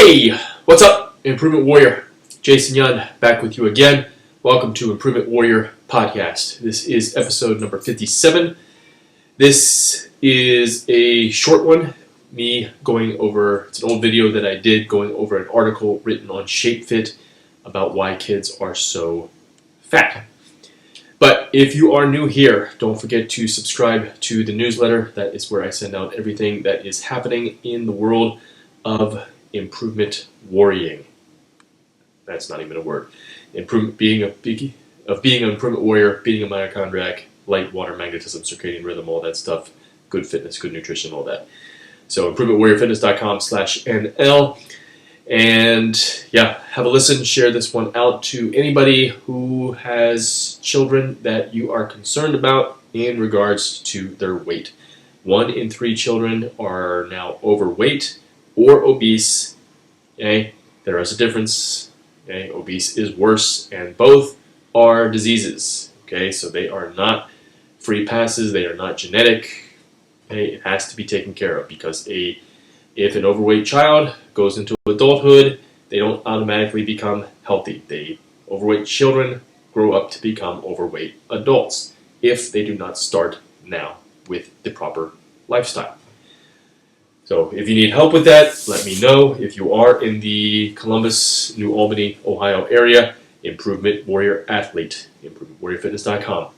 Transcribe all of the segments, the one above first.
Hey, what's up, Improvement Warrior? Jason Yun back with you again. Welcome to Improvement Warrior Podcast. This is episode number 57. This is a short one, me going over, it's an old video that I did going over an article written on Shapefit about why kids are so fat. But if you are new here, don't forget to subscribe to the newsletter. That is where I send out everything that is happening in the world of improvement worrying. That's not even a word. Being an improvement warrior, being a mitochondriac, light, water, magnetism, circadian rhythm, all that stuff, good fitness, good nutrition, all that. So improvementwarriorfitness.com/NL. And yeah, have a listen, share this one out to anybody who has children that you are concerned about in regards to their weight. 1 in 3 children are now overweight or obese. Okay, there is a difference. Okay, obese is worse, and both are diseases. Okay, so they are not free passes. They are not genetic. Okay, it has to be taken care of because if an overweight child goes into adulthood, they don't automatically become healthy. Overweight children grow up to become overweight adults if they do not start now with the proper lifestyle. So if you need help with that, let me know. If you are in the Columbus, New Albany, Ohio area, Improvement Warrior Athlete, improvementwarriorfitness.com.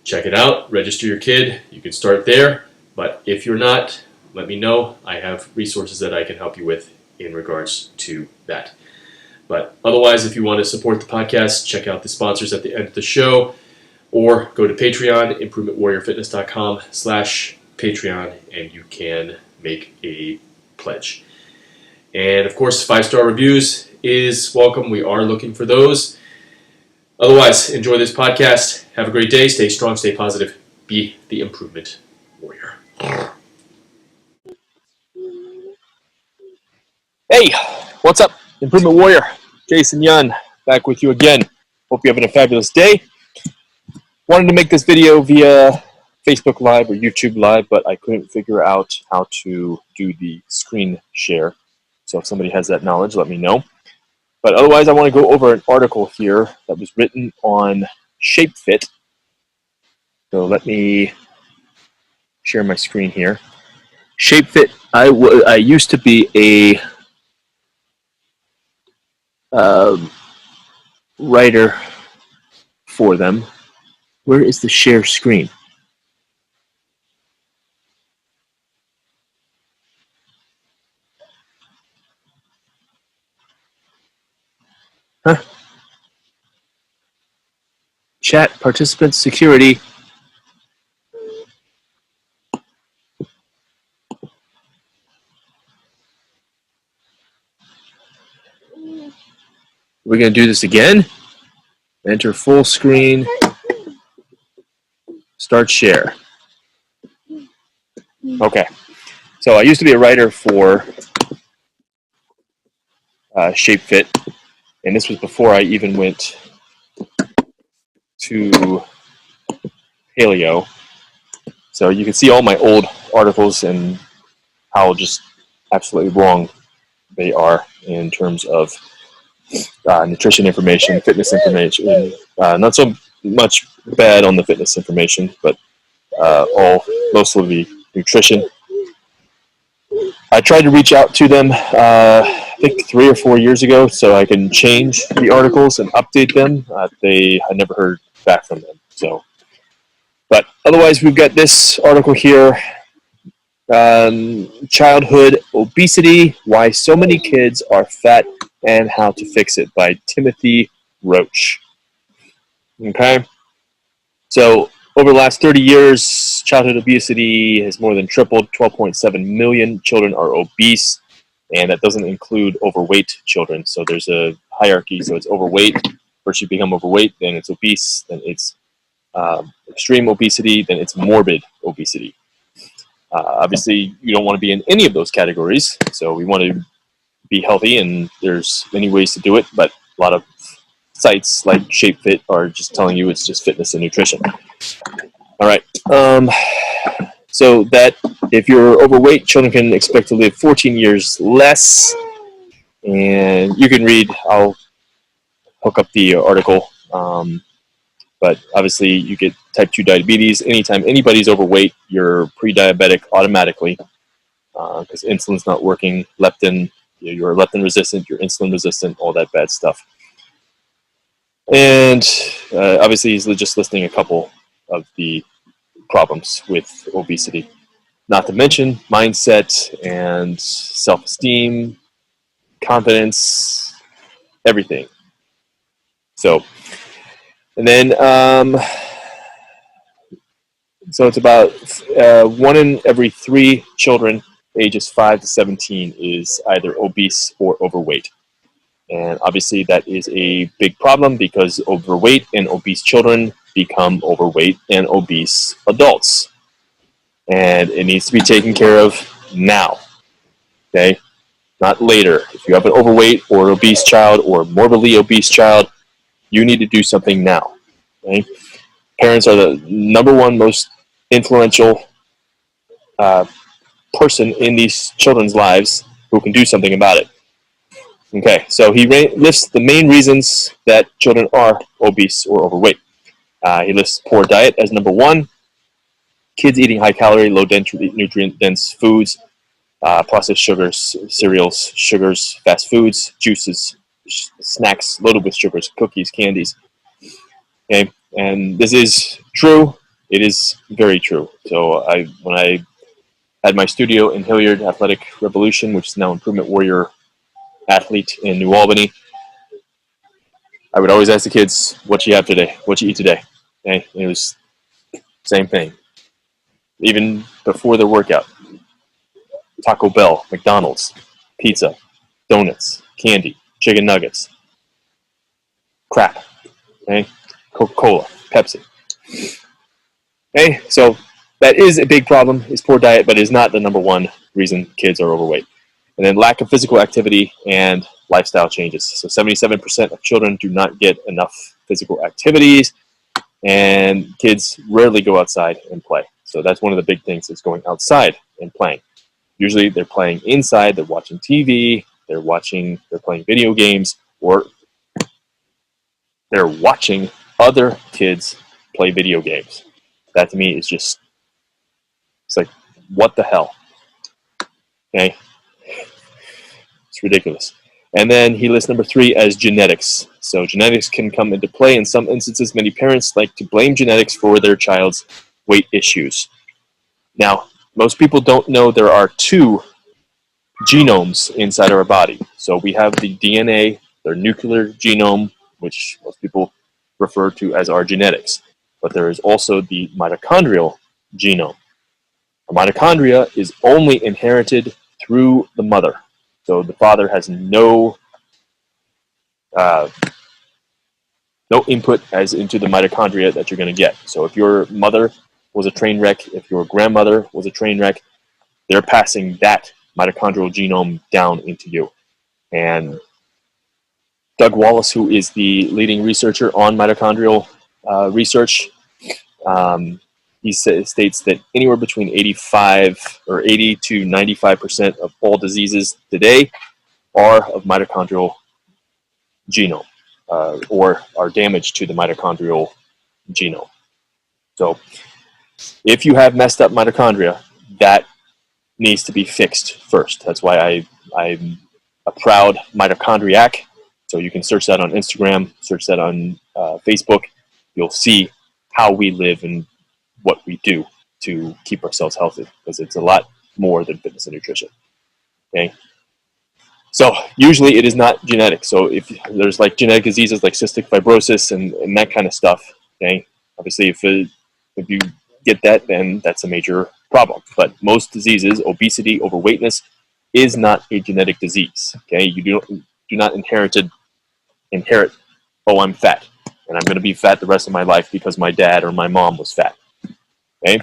Check it out, register your kid. You can start there, but if you're not, let me know. I have resources that I can help you with in regards to that. But otherwise, if you want to support the podcast, check out the sponsors at the end of the show, or go to Patreon, improvementwarriorfitness.com/Patreon, and you can make a pledge. And of course, 5-star reviews is welcome. We are looking for those. Otherwise, enjoy this podcast. Have a great day. Stay strong, stay positive. Be the improvement warrior. Hey, what's up? Improvement Warrior, Jason Yun, back with you again. Hope you're having a fabulous day. Wanted to make this video via Facebook Live or YouTube Live, but I couldn't figure out how to do the screen share. So if somebody has that knowledge, let me know. But otherwise, I want to go over an article here that was written on Shapefit. So let me share my screen here. Shapefit, I used to be a writer for them. Where is the share screen? Huh? Chat, participants, security. We're going to do this again. Enter full screen. Start share. Okay. So I used to be a writer for Shapefit, and this was before I even went to paleo. So you can see all my old articles and how just absolutely wrong they are in terms of nutrition information, fitness information. Not so much bad on the fitness information, but mostly the nutrition. I tried to reach out to them, I think 3 or 4 years ago, so I can change the articles and update them. I never heard back from them. So, but otherwise, we've got this article here: Childhood Obesity: Why So Many Kids Are Fat and How to Fix It, by Timothy Roach. Okay, so over the last 30 years, childhood obesity has more than tripled. 12.7 million children are obese, and that doesn't include overweight children. So there's a hierarchy. So it's overweight. First you become overweight, then it's obese, then it's extreme obesity, then it's morbid obesity. Obviously, you don't want to be in any of those categories. So we want to be healthy, and there's many ways to do it, but a lot of sites like Shapefit are just telling you it's just fitness and nutrition. All right. So that if you're overweight, children can expect to live 14 years less. And you can read, I'll hook up the article, but obviously you get type 2 diabetes. Anytime anybody's overweight, you're pre-diabetic automatically, because insulin's not working, leptin, you're leptin resistant, you're insulin resistant, all that bad stuff. And obviously he's just listing a couple of the problems with obesity. Not to mention mindset and self-esteem, confidence, everything. So, and then, so it's about 1 in every 3 children ages 5 to 17 is either obese or overweight. And obviously that is a big problem because overweight and obese children become overweight and obese adults. And it needs to be taken care of now, okay? Not later. If you have an overweight or obese child or morbidly obese child, you need to do something now, okay? Parents are the number one most influential person in these children's lives who can do something about it. Okay, so he lists the main reasons that children are obese or overweight. He lists poor diet as number 1, kids eating high-calorie, low-nutrient-dense foods, processed sugars, cereals, sugars, fast foods, juices, snacks loaded with sugars, cookies, candies. Okay, and this is true. It is very true. So when I had my studio in Hilliard Athletic Revolution, which is now Improvement Warrior Athlete in New Albany, I would always ask the kids, "What you have today? What you eat today?" Okay, and it was same thing. Even before the workout, Taco Bell, McDonald's, pizza, donuts, candy, chicken nuggets, crap. Okay, Coca-Cola, Pepsi. Okay, so that is a big problem, is poor diet, but is not the number 1 reason kids are overweight. And then lack of physical activity and lifestyle changes. So 77% of children do not get enough physical activities, and kids rarely go outside and play. So that's one of the big things, is going outside and playing. Usually they're playing inside, they're watching TV, they're playing video games, or they're watching other kids play video games. That to me is just, it's like, what the hell? Okay? It's ridiculous. And then he lists number 3 as genetics. So genetics can come into play. In some instances, many parents like to blame genetics for their child's weight issues. Now, most people don't know there are 2 genomes inside our body. So we have the DNA, their nuclear genome, which most people refer to as our genetics. But there is also the mitochondrial genome. The mitochondria is only inherited through the mother. So the father has no input as into the mitochondria that you're going to get. So if your mother was a train wreck, if your grandmother was a train wreck, they're passing that mitochondrial genome down into you. And Doug Wallace, who is the leading researcher on mitochondrial research, he states that anywhere between 85 or 80 to 95% of all diseases today are of mitochondrial genome, or are damage to the mitochondrial genome. So if you have messed up mitochondria, that needs to be fixed first. That's why I'm a proud mitochondriac. So you can search that on Instagram, search that on Facebook. You'll see how we live and what we do to keep ourselves healthy, because it's a lot more than fitness and nutrition. Okay. So usually it is not genetic. So if there's like genetic diseases like cystic fibrosis and that kind of stuff, okay, obviously if you get that, then that's a major problem. But most diseases, obesity, overweightness, is not a genetic disease. Okay, you do not inherit, oh, I'm fat, and I'm going to be fat the rest of my life because my dad or my mom was fat. Okay,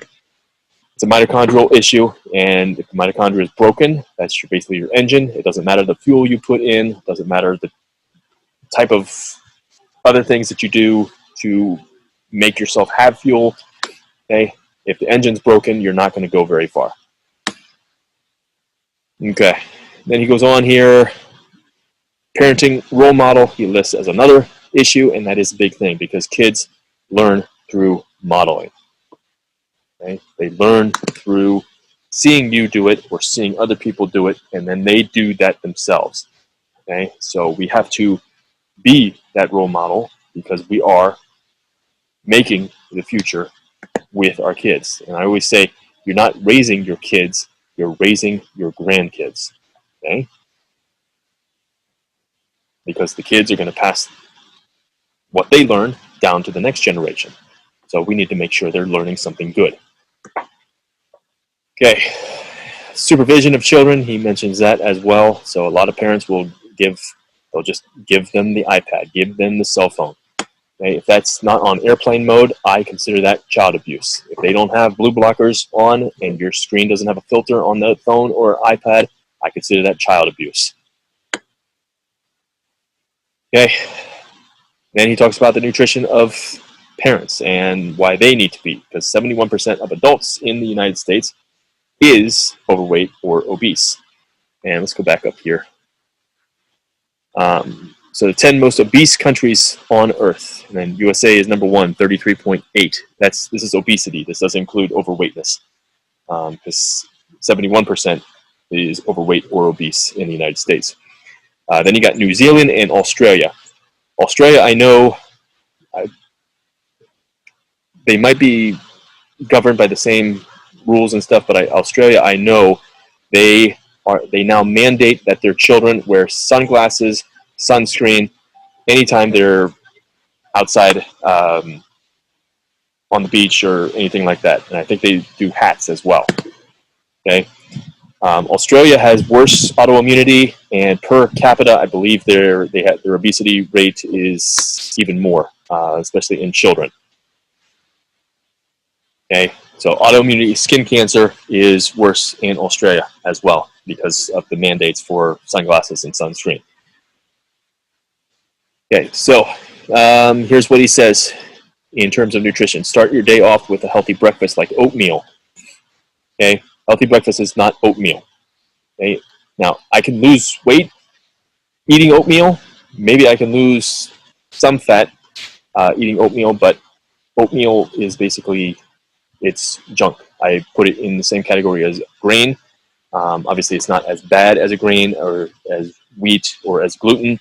it's a mitochondrial issue, and if the mitochondria is broken, that's basically your engine. It doesn't matter the fuel you put in, it doesn't matter the type of other things that you do to make yourself have fuel. Okay, if the engine's broken, you're not going to go very far. Okay, then he goes on here. Parenting role model he lists as another issue, and that is a big thing because kids learn through modeling. Okay? They learn through seeing you do it or seeing other people do it, and then they do that themselves. Okay? So we have to be that role model because we are making the future with our kids. And I always say, you're not raising your kids, you're raising your grandkids. Okay? Because the kids are going to pass what they learn down to the next generation. So we need to make sure they're learning something good. Okay, supervision of children, he mentions that as well. So a lot of parents will they'll just give them the iPad, give them the cell phone. Okay, if that's not on airplane mode, I consider that child abuse. If they don't have blue blockers on and your screen doesn't have a filter on the phone or iPad, I consider that child abuse. Okay, then he talks about the nutrition of parents and why they need to be, because 71% of adults in the United States is overweight or obese. And let's go back up here. So the 10 most obese countries on Earth, and then USA is number 1, 33.8. This is obesity. This doesn't include overweightness, because 71% is overweight or obese in the United States. Then you got New Zealand and Australia. Australia, I know they might be governed by the same rules and stuff, but Australia, I know they now mandate that their children wear sunglasses, sunscreen, anytime they're outside on the beach or anything like that. And I think they do hats as well. Okay. Australia has worse autoimmunity, and per capita, I believe their obesity rate is even more, especially in children. Okay, so autoimmunity, skin cancer is worse in Australia as well because of the mandates for sunglasses and sunscreen. Okay, so here's what he says in terms of nutrition. Start your day off with a healthy breakfast like oatmeal. Okay, healthy breakfast is not oatmeal. Okay, now I can lose weight eating oatmeal. Maybe I can lose some fat eating oatmeal, but oatmeal is basically, it's junk. I put it in the same category as grain. Obviously, it's not as bad as a grain or as wheat or as gluten,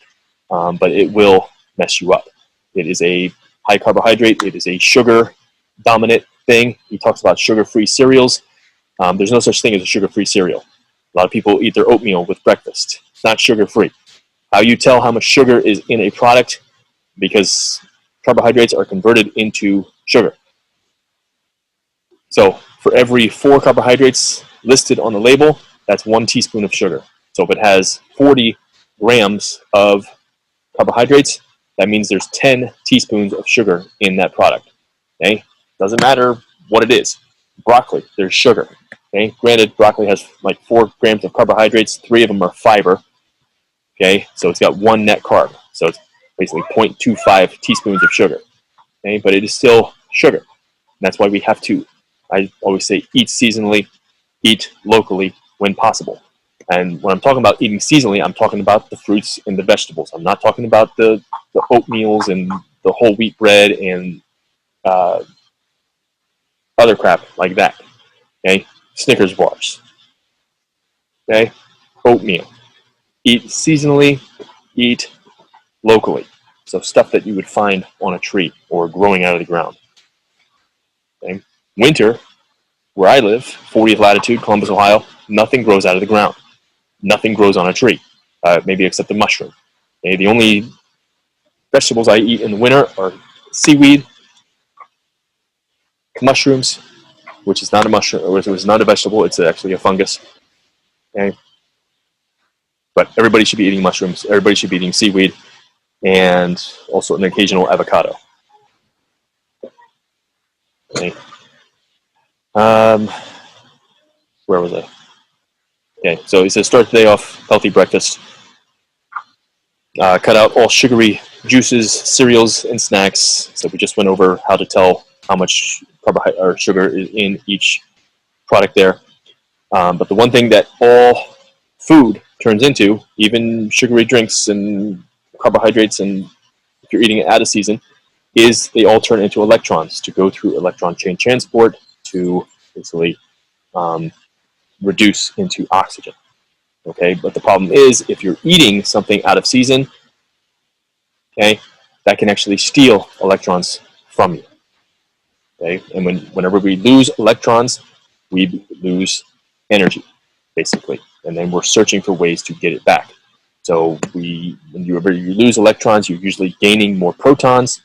but it will mess you up. It is a high carbohydrate. It is a sugar dominant thing. He talks about sugar-free cereals. There's no such thing as a sugar-free cereal. A lot of people eat their oatmeal with breakfast. It's not sugar-free. How you tell how much sugar is in a product? Because carbohydrates are converted into sugar. So for every 4 carbohydrates listed on the label, that's 1 teaspoon of sugar. So if it has 40 grams of carbohydrates, that means there's 10 teaspoons of sugar in that product. Okay? Doesn't matter what it is. Broccoli, there's sugar. Okay? Granted, broccoli has like 4 grams of carbohydrates, 3 of them are fiber. Okay? So it's got 1 net carb. So it's basically 0.25 teaspoons of sugar. Okay? But it is still sugar. And that's why we have to, I always say, eat seasonally, eat locally when possible. And when I'm talking about eating seasonally, I'm talking about the fruits and the vegetables. I'm not talking about the oatmeals and the whole wheat bread and other crap like that. Okay, Snickers bars. Okay, oatmeal. Eat seasonally, eat locally. So stuff that you would find on a tree or growing out of the ground. Okay, winter, where I live, 40th latitude, Columbus, Ohio, nothing grows out of the ground. Nothing grows on a tree, maybe except a mushroom. Okay, the only vegetables I eat in the winter are seaweed, mushrooms, which is not a mushroom, which is not a vegetable, it's actually a fungus. Okay? But everybody should be eating mushrooms, everybody should be eating seaweed, and also an occasional avocado. Okay. Where was I? Okay, so he says start the day off healthy breakfast. Cut out all sugary juices, cereals, and snacks. So we just went over how to tell how much carbohydrate or sugar is in each product there. But the one thing that all food turns into, even sugary drinks and carbohydrates, and if you're eating it out of season, is they all turn into electrons to go through electron chain transport to basically reduce into oxygen. Okay, but the problem is if you're eating something out of season, okay, that can actually steal electrons from you. Okay, and whenever we lose electrons, we lose energy, basically, and then we're searching for ways to get it back. So when you lose electrons, you're usually gaining more protons.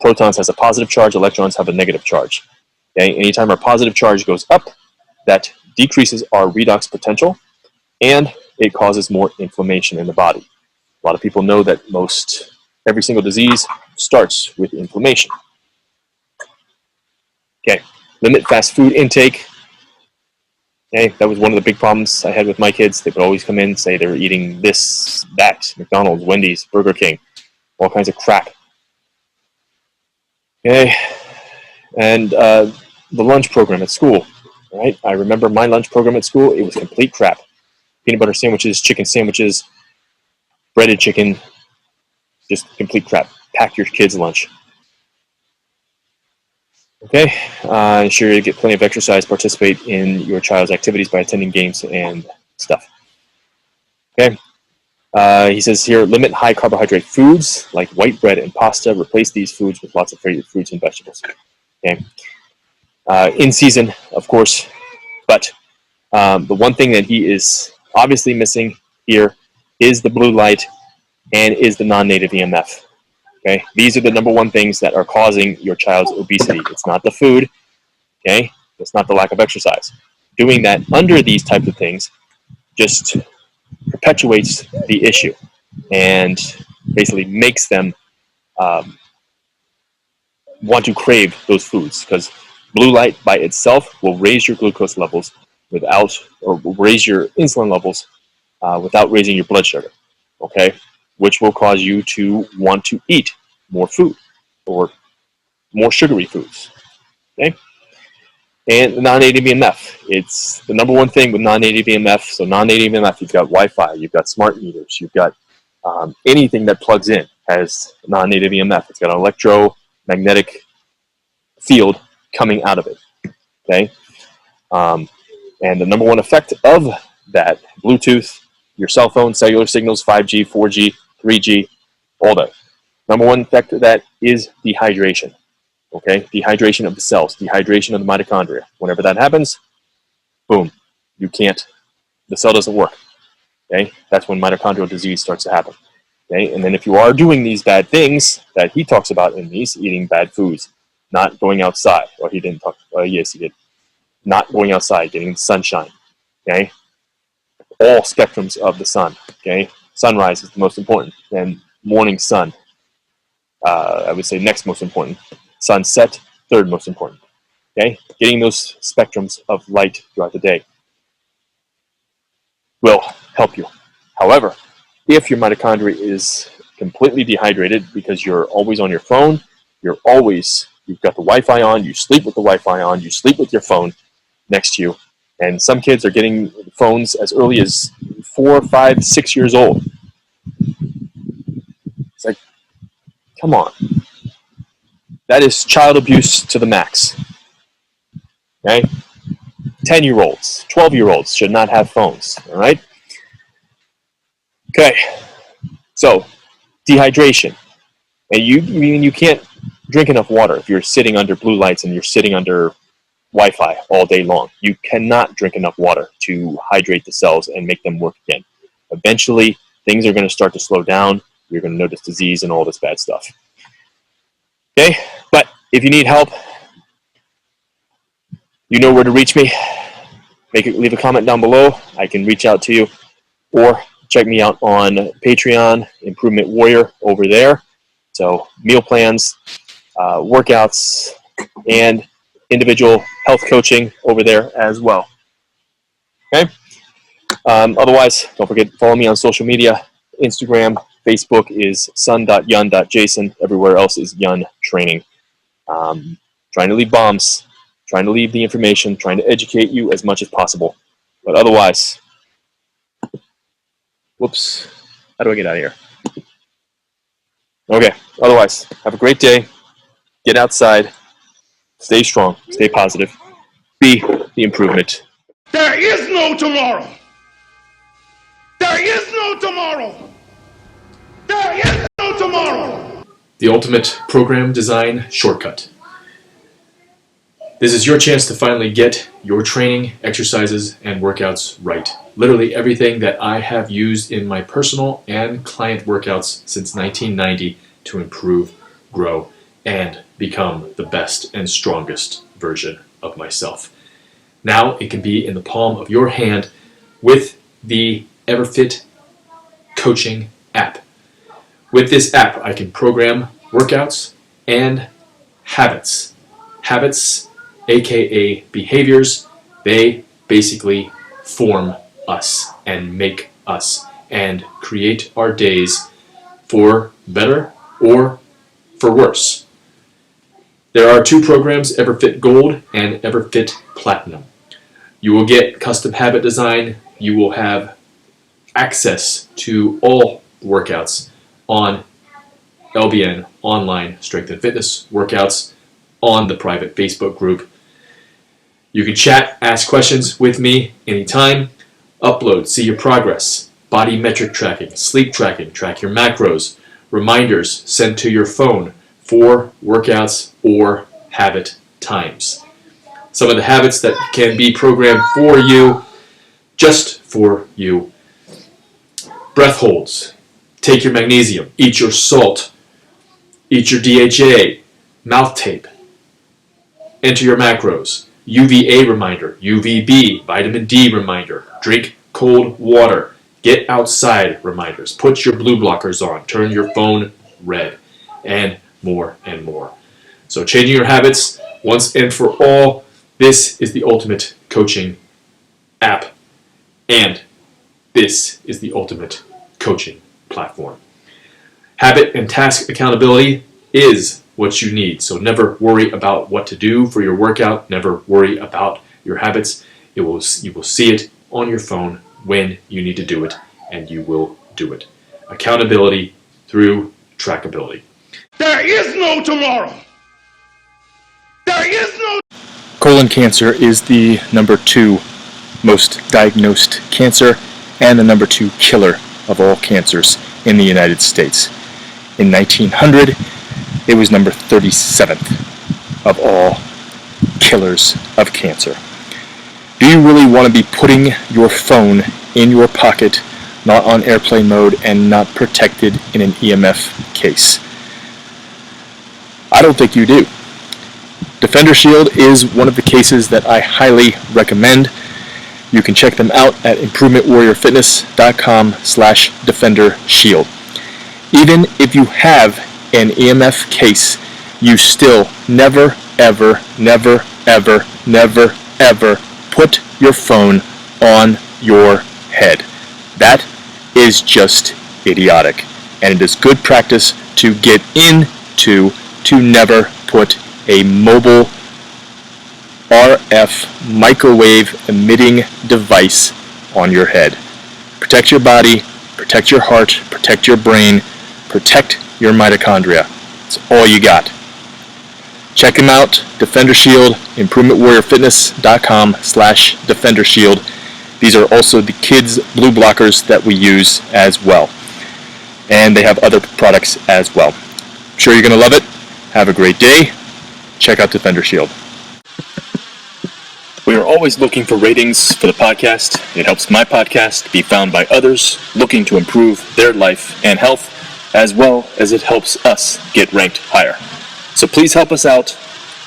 Protons has a positive charge, electrons have a negative charge. Okay, anytime our positive charge goes up, that decreases our redox potential, and it causes more inflammation in the body. A lot of people know that every single disease starts with inflammation. Okay, limit fast food intake. Okay, that was one of the big problems I had with my kids. They would always come in and say they were eating this, that, McDonald's, Wendy's, Burger King, all kinds of crap. Okay, and the lunch program at school, right? I remember my lunch program at school, it was complete crap. Peanut butter sandwiches, chicken sandwiches, breaded chicken, just complete crap. Pack your kids' lunch. Okay, ensure you get plenty of exercise, participate in your child's activities by attending games and stuff. Okay, he says here, limit high carbohydrate foods like white bread and pasta. Replace these foods with lots of fruits and vegetables. Okay, in season, of course, but the one thing that he is obviously missing here is the blue light and is the non-native EMF. Okay, these are the number one things that are causing your child's obesity. It's not the food. Okay, it's not the lack of exercise. Doing that under these types of things just perpetuates the issue and basically makes them want to crave those foods, because blue light by itself will raise your glucose levels or will raise your insulin levels without raising your blood sugar. Okay, which will cause you to want to eat more food or more sugary foods. Okay, and the non-native EMF. It's the number one thing with non-native EMF. So non-native EMF, you've got Wi-Fi, you've got smart meters, you've got anything that plugs in has non-native EMF. It's got an electromagnetic field coming out of it. Okay, and the number one effect of that, Bluetooth, your cell phone, cellular signals, 5G, 4G, 3G, all that. Number one effect of that is dehydration. Okay, dehydration of the cells, dehydration of the mitochondria. Whenever that happens, boom, the cell doesn't work. Okay, that's when mitochondrial disease starts to happen. Okay, and then if you are doing these bad things that he talks about in these, eating bad foods, not going outside, or he didn't talk, yes, he did, not going outside, getting the sunshine. Okay, all spectrums of the sun. Okay, sunrise is the most important, then morning sun, I would say next most important, sunset, third most important. Okay, getting those spectrums of light throughout the day will help you. However, if your mitochondria is completely dehydrated because you're always on your phone, you've got the Wi-Fi on, you sleep with the Wi-Fi on, you sleep with your phone next to you, and some kids are getting phones as early as 4, 5, 6 years old. It's like, come on. That is child abuse to the max. Okay? 10-year-olds, 12-year-olds should not have phones. All right? Okay. So, dehydration. And you can't drink enough water if you're sitting under blue lights and you're sitting under Wi-Fi all day long. You cannot drink enough water to hydrate the cells and make them work again. Eventually, things are going to start to slow down. You're going to notice disease and all this bad stuff. Okay? But if you need help, you know where to reach me. Leave a comment down below. I can reach out to you, or check me out on Patreon, Improvement Warrior over there. So meal plans, workouts, and individual health coaching over there as well. Okay. Otherwise, don't forget to follow me on social media. Instagram, Facebook is sun.yun.jason. Everywhere else is Yun Training. Trying to leave bombs, trying to leave the information, trying to educate you as much as possible. But otherwise, Whoops. How do I get out of here? Okay. Otherwise, have a great day. Get outside. Stay strong. Stay positive. Be the improvement. There is no tomorrow. There is no tomorrow. There is no tomorrow. The ultimate program design shortcut. This is your chance to finally get your training, exercises, and workouts right. Literally everything that I have used in my personal and client workouts since 1990 to improve, grow, and become the best and strongest version of myself. Now it can be in the palm of your hand with the EverFit coaching app. With this app, I can program workouts and habits. Habits, aka behaviors, they basically form us and make us and create our days for better or for worse. There are two programs, EverFit Gold and EverFit Platinum. You will get custom habit design. You will have access to all workouts on LBN, online strength and fitness workouts, on the private Facebook group. You can chat, ask questions with me anytime, upload, see your progress, body metric tracking, sleep tracking, track your macros, reminders sent to your phone for workouts or habit times. Some of the habits that can be programmed for you, just for you. Breath holds, take your magnesium, eat your salt, eat your DHA, mouth tape, enter your macros, UVA reminder, UVB, vitamin D reminder, drink cold water, get outside reminders, put your blue blockers on, turn your phone red, and more and more. So changing your habits once and for all, this is the ultimate coaching app, and this is the ultimate coaching platform. Habit and task accountability is what you need. So never worry about what to do for your workout. Never worry about your habits. You will see it on your phone when you need to do it, and you will do it. Accountability through trackability. There is no tomorrow. There is no. Colon cancer is the number 2 most diagnosed cancer and the number 2 killer of all cancers in the United States. In 1900, it was number 37th of all killers of cancer. Do you really want to be putting your phone in your pocket, not on airplane mode and not protected in an EMF case? I don't think you do. Defender Shield is one of the cases that I highly recommend. You can check them out at improvementwarriorfitness.com/Defender Shield. Even if you have an EMF case, you still never, ever, never, ever, never, ever put your phone on your head. That is just idiotic. And it is good practice to get into to never put a mobile RF microwave emitting device on your head. Protect your body, protect your heart, protect your brain, protect your mitochondria. It's all you got. Check them out, Defender Shield, improvementwarriorfitness.com/Defender Shield. These are also the kids' blue blockers that we use as well. And they have other products as well. I'm sure you're going to love it. Have a great day. Check out Defender Shield. We are always looking for ratings for the podcast. It helps my podcast be found by others looking to improve their life and health, as well as it helps us get ranked higher. So please help us out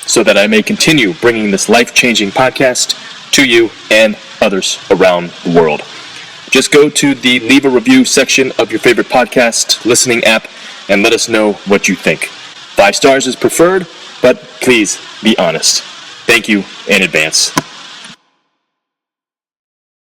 so that I may continue bringing this life-changing podcast to you and others around the world. Just go to the leave a review section of your favorite podcast listening app and let us know what you think. 5 stars is preferred, but please be honest. Thank you in advance.